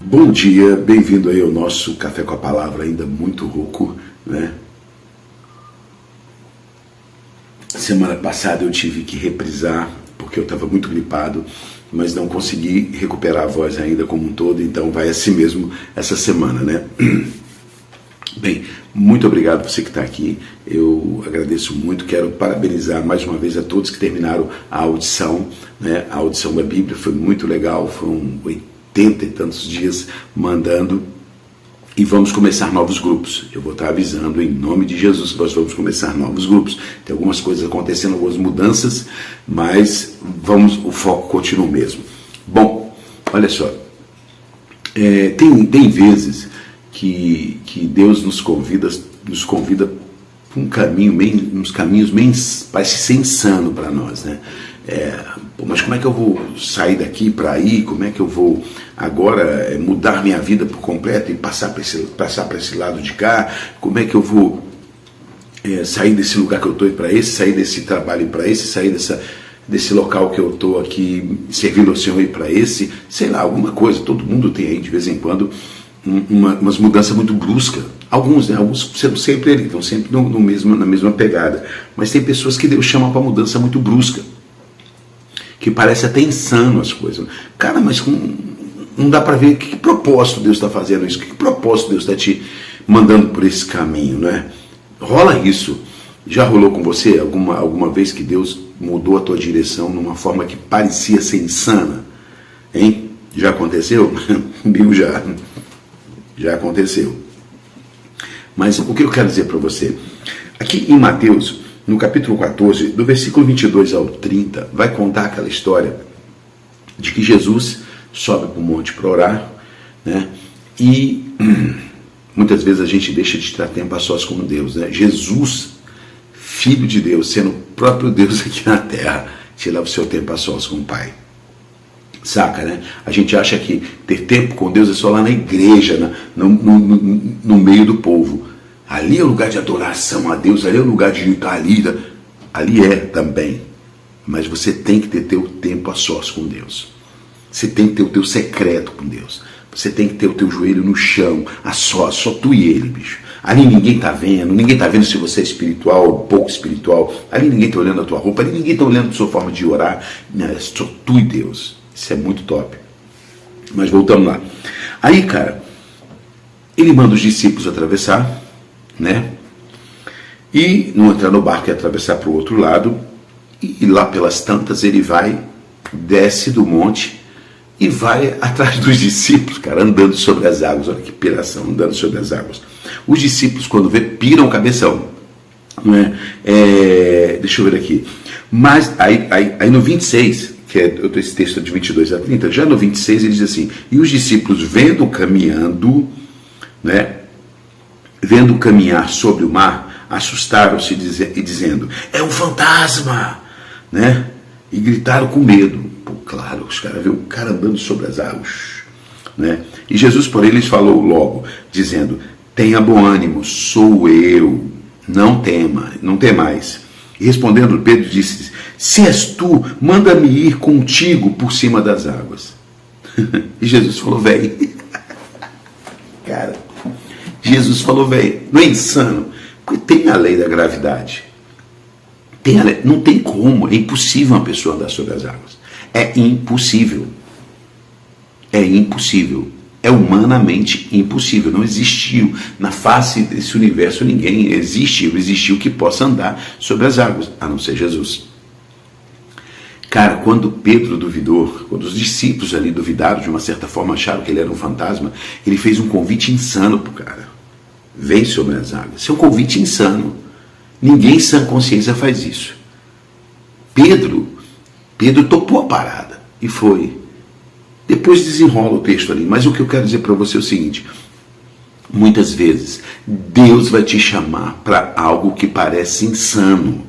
Bom dia, bem-vindo aí ao nosso Café com a Palavra, ainda muito rouco, né? Semana passada eu tive que reprisar, porque eu estava muito gripado, mas não consegui recuperar a voz ainda como um todo, então vai assim mesmo essa semana, né? Bem, muito obrigado você que está aqui, eu agradeço muito, quero parabenizar mais uma vez a todos que terminaram a audição, né? A audição da Bíblia foi muito legal, foram 80 e tantos dias mandando, e vamos começar novos grupos. Eu vou estar avisando em nome de Jesus que nós vamos começar novos grupos. Tem algumas coisas acontecendo, algumas mudanças, mas o foco continua o mesmo. Bom, olha só, tem vezes que Deus nos convida para um caminho, uns caminhos meio, parece ser insano para nós, né? Mas como é que eu vou sair daqui para ir? Como é que eu vou agora mudar minha vida por completo e passar para esse lado de cá? Como é que eu vou sair desse lugar que eu estou e para esse, sair desse trabalho para esse, sair desse local que eu estou aqui servindo ao Senhor e para esse? Sei lá, alguma coisa. Todo mundo tem aí de vez em quando umas mudanças muito bruscas. Alguns, né? Alguns sempre estão sempre na mesma pegada. Mas tem pessoas que Deus chama para mudança muito brusca, que parece até insano as coisas. Cara, mas não dá para ver que propósito Deus está fazendo isso, que propósito Deus está te mandando por esse caminho, né? Rola isso. Já rolou com você alguma vez que Deus mudou a tua direção numa forma que parecia ser insana? Hein? Já aconteceu? Comigo já aconteceu. Mas o que eu quero dizer para você? Aqui em Mateus, no capítulo 14, do versículo 22 ao 30, vai contar aquela história de que Jesus sobe para o monte para orar, né? E muitas vezes a gente deixa de ter tempo a sós com Deus, né? Jesus, Filho de Deus, sendo o próprio Deus aqui na terra, tirava o seu tempo a sós com o Pai. Saca, né? A gente acha que ter tempo com Deus é só lá na igreja, no meio do povo. Ali é o lugar de adoração a Deus, ali é o lugar de estar ali é também. Mas você tem que ter teu tempo a sós com Deus. Você tem que ter o teu secreto com Deus. Você tem que ter o teu joelho no chão, a só tu e ele, bicho. Ali ninguém está vendo se você é espiritual ou pouco espiritual. Ali ninguém está olhando a tua roupa, ali ninguém está olhando a sua forma de orar. É só tu e Deus. Isso é muito top. Mas voltamos lá. Aí, cara, ele manda os discípulos atravessar, né? E não entrar no barco e atravessar para o outro lado. E lá pelas tantas ele desce do monte e vai atrás dos discípulos, cara, andando sobre as águas. Olha que piração, andando sobre as águas. Os discípulos, quando vê, piram o cabeção, né? Deixa eu ver aqui. Mas aí no 26, que esse texto de 22 a 30, já no 26 ele diz assim: e os discípulos vendo caminhar sobre o mar, assustaram-se e dizendo: é um fantasma, né? E gritaram com medo. Pô, claro, os caras viram o cara andando sobre as águas, né? E Jesus, porém, lhes falou logo, dizendo: tenha bom ânimo, sou eu, não temais. E respondendo, Pedro disse: se és tu, manda-me ir contigo por cima das águas. E Jesus falou: vem. Cara, Jesus falou: vem. Não é insano? Porque tem a lei da gravidade. Não tem como, é impossível uma pessoa andar sobre as águas. É impossível. É impossível. É humanamente impossível. Não existiu na face desse universo ninguém existiu que possa andar sobre as águas, a não ser Jesus. Cara, quando Pedro duvidou, quando os discípulos ali duvidaram, de uma certa forma acharam que ele era um fantasma, ele fez um convite insano pro cara: vem sobre as águas. Isso é um convite insano. Ninguém em sã consciência faz isso. Pedro topou a parada e foi. Depois desenrola o texto ali, mas o que eu quero dizer para você é o seguinte: muitas vezes Deus vai te chamar para algo que parece insano,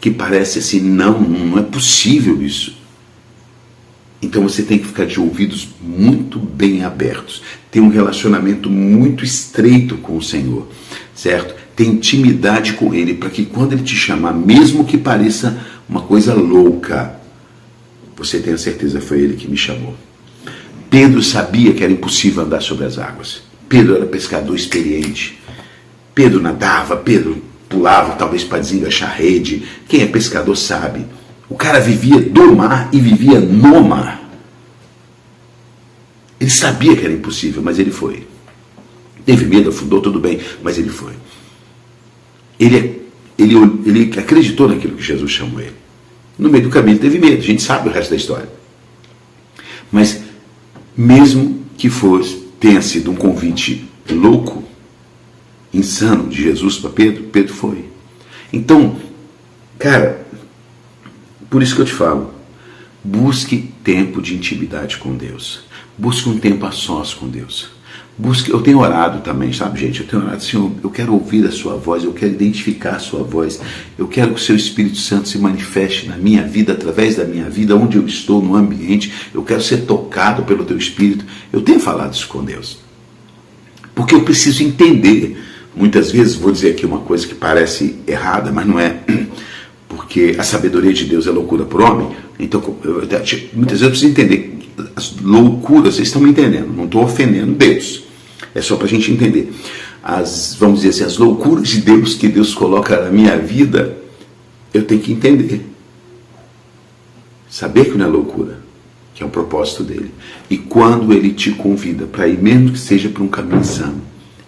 que parece assim, não é possível isso. Então você tem que ficar de ouvidos muito bem abertos, ter um relacionamento muito estreito com o Senhor, certo? Ter intimidade com Ele, para que quando Ele te chamar, mesmo que pareça uma coisa louca, você tenha certeza, foi ele que me chamou. Pedro sabia que era impossível andar sobre as águas. Pedro era pescador experiente. Pedro nadava, Pedro pulava talvez para desenganchar a rede. Quem é pescador sabe. O cara vivia do mar e vivia no mar. Ele sabia que era impossível, mas ele foi. Teve medo, afundou, tudo bem, mas ele foi. Ele acreditou naquilo que Jesus chamou ele. No meio do caminho ele teve medo, a gente sabe o resto da história. Mas mesmo que tenha sido um convite louco, insano de Jesus para Pedro, Pedro foi. Então, cara, por isso que eu te falo, busque tempo de intimidade com Deus. Busque um tempo a sós com Deus. Eu tenho orado também, sabe, gente? Eu tenho orado, Senhor, eu quero ouvir a sua voz, eu quero identificar a sua voz, eu quero que o seu Espírito Santo se manifeste na minha vida, através da minha vida, onde eu estou, no ambiente, eu quero ser tocado pelo teu Espírito. Eu tenho falado isso com Deus, porque eu preciso entender. Muitas vezes, vou dizer aqui uma coisa que parece errada, mas não é, porque a sabedoria de Deus é loucura para o homem. Então, muitas vezes eu preciso entender as loucuras, vocês estão me entendendo, não estou ofendendo Deus. É só para a gente entender. Vamos dizer assim, as loucuras de Deus que Deus coloca na minha vida, eu tenho que entender. Saber que não é loucura, que é o propósito dele. E quando ele te convida para ir, mesmo que seja para um caminho sano,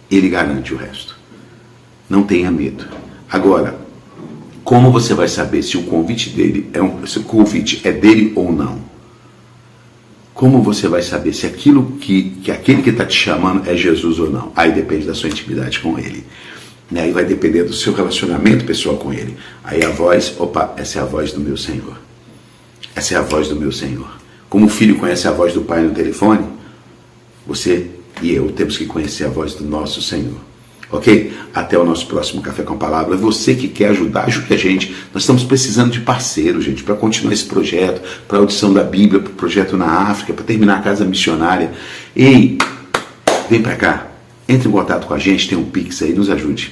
ele garante o resto. Não tenha medo. Agora, como você vai saber se o convite dele se o convite é dele ou não? Como você vai saber se aquele que está te chamando é Jesus ou não? Aí depende da sua intimidade com ele. Aí vai depender do seu relacionamento pessoal com ele. Aí a voz, essa é a voz do meu Senhor. Essa é a voz do meu Senhor. Como o filho conhece a voz do pai no telefone, você e eu temos que conhecer a voz do nosso Senhor. Ok? Até o nosso próximo Café com a Palavra. Você que quer ajudar, ajude a gente. Nós estamos precisando de parceiro, gente, para continuar esse projeto, para a audição da Bíblia, para o projeto na África, para terminar a casa missionária. Ei, vem para cá. Entre em contato com a gente, tem um Pix aí, nos ajude.